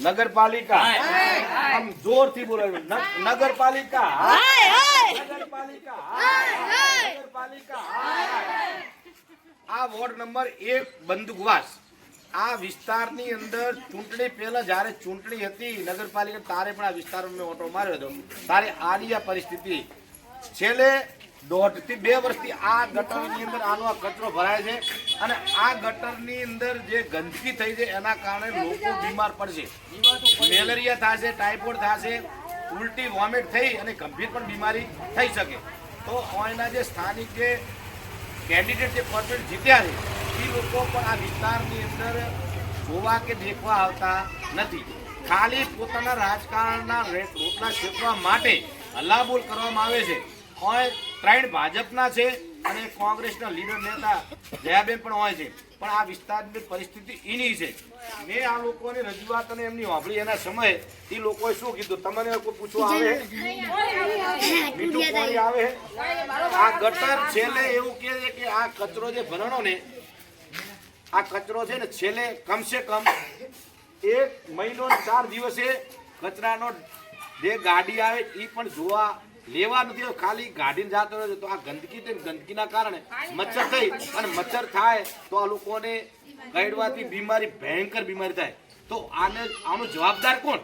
નગરપાલિકા આમ જોરથી બોલો નગરપાલિકા નગરપાલિકા નગરપાલિકા આ વોર્ડ નંબર 1 બંદુકવાસ આ વિસ્તારની અંદર ચૂંટણી પહેલા જ્યારે ચૂંટણી હતી નગરપાલિકા તારે પણ આ વિસ્તારમાં મેં ઓટો માર્યો હતો તારે આની આ પરિસ્થિતિ છેલ્લે 1.5 થી 2 વર્ષથી આ ગટરની અંદર આનો આ કચરો ભરાય છે અને આ ગટરની અંદર જે ગંદકી થઈ છે એના કારણે લોકો બીમાર પડશે મેલેરિયા થશે ટાઇફોઇડ થશે ઉલટી વોમિટ થઈ અને ગંભીર પણ બીમારી થઈ શકે તો અહીંના જે સ્થાનિક જે કેન્ડિડેટ જે પરફેક્ટ જીત્યા છે એ લોકો પણ આ વિસ્તારની અંદર જોવા કે દેખવા આવતા નથી ખાલી પોતાના રાજકારણના રોટલા શેકવા માટે હલ્લાબોલ કરવામાં આવે છે હોય 3 ભાજપના છે અને કોંગ્રેસના લીડર નેતા જયાબેન પણ હોય છે પણ આ વિસ્તારની પરિસ્થિતિ એની છે મેં આ લોકોની રજૂઆત અને એમની વાપરી એના સમયે એ લોકોએ શું કીધું તમને કોઈ પૂછવા આવે મીઠું પાણી આવે આ ગટર છેલ્લે એવું કહે છે કે આ કચરો જે ભરણો ને આ કચરો છે ને છેલ્લે કમસે કમ 1 મહિનો 4 દિવસે કચરાનો જે ગાડી આવે એ પણ જોવા લેવા નથી ખાલી ગાડીને જતો નથી તો આ ગંદકીના કારણે મચ્છર થઈ અને મચ્છર થાય તો આ લોકોને કરડવાથી બીમારી ભયંકર બીમારી થાય તો આનો જવાબદાર કોણ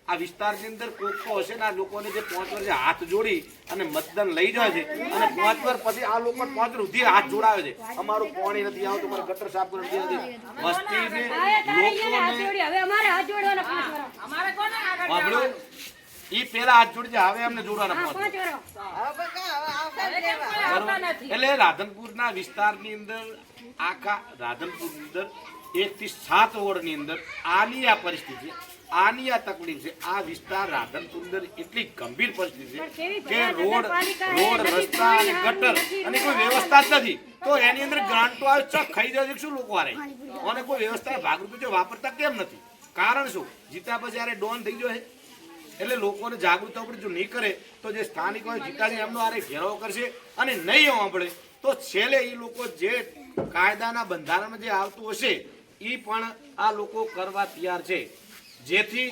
આ વિસ્તારની અંદર કોકો હશે ને આ લોકોને જે 5 વર્ષે હાથ જોડી અને મતદાન લઈ જાય છે અને 5 વર્ષ પછી આ લોકો 5 વર્ષ સુધી હાથ જોડાવે છે અમારું પાણી નથી આવતું મારે ગટર સાફ કરી નથી વસ્તીને લોકોને ઈ પેલા હાથ જોડી છે હવે અમને જોડવાના એટલે રાધનપુરના વિસ્તારની અંદર આખા રાધનપુર અંદર 1 થી 7 વોર્ડની અંદર આની આ પરિસ્થિતિ આની આ તકલીફ છે આ વિસ્તાર રાધનપુર અંદર એટલી ગંભીર પરિસ્થિતિ છે કે રોડ રસ્તા અને ગટર અને કોઈ વ્યવસ્થા જ નથી તો એની અંદર ગ્રાન્ટો આવે ચક ખાઈ જાય શું લોકો હારે અને કોઈ વ્યવસ્થા ભાગરૂપે જો વાપરતા કેમ નથી કારણ શું જીતા પછી જ્યારે ડોન થઈ ગયો છે એટલે લોકોને જાગૃત થવું પડે જો નહીં કરે તો જે સ્થાનિક હોય જીતા છે એમનો આરે ઘેરાવો કરશે અને નહીં આવવા પડે તો છેલ્લે એ લોકો જે કાયદાના બંધારણમાં જે આવતું હશે એ પણ આ લોકો કરવા તૈયાર છે જેથી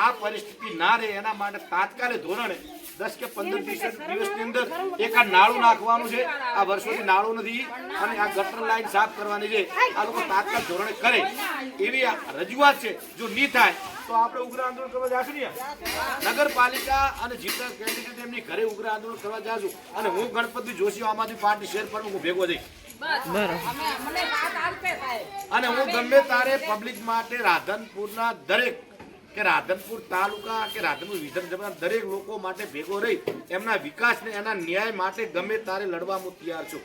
આ પરિસ્થિતિ ના રહે એના માટે તાત્કાલિક ધોરણે 10 કે 15 દિવસની અંદર એક આ નાળું નાખવાનું છે આ વર્ષોથી નાળું નથી અને આ ગટર લાઈન સાફ કરવાની છે આ લોકો તાત્કાલિક ધોરણે કરે એવી રજૂઆત છે જો નહીં થાય તો આપણે ઉગ્ર આંદોલન કરવા જશું ને નગરપાલિકા અને જીતા કેન્ડિડેટ એમની ઘરે ઉગ્ર આંદોલન કરવા જશું અને હું ગણપતિ જોશી આમ આદમી પાર્ટી શેર પર હું ભેગો જઈશ અને હું ગમે તારે પબ્લિક માટે રાધનપુરના દરેક કે રાધનપુર તાલુકા કે રાધનપુર વિધાનસભા દરેક લોકો માટે ભેગો રહી એમના વિકાસ ને એના ન્યાય માટે ગમે તારે લડવા હું તૈયાર છું।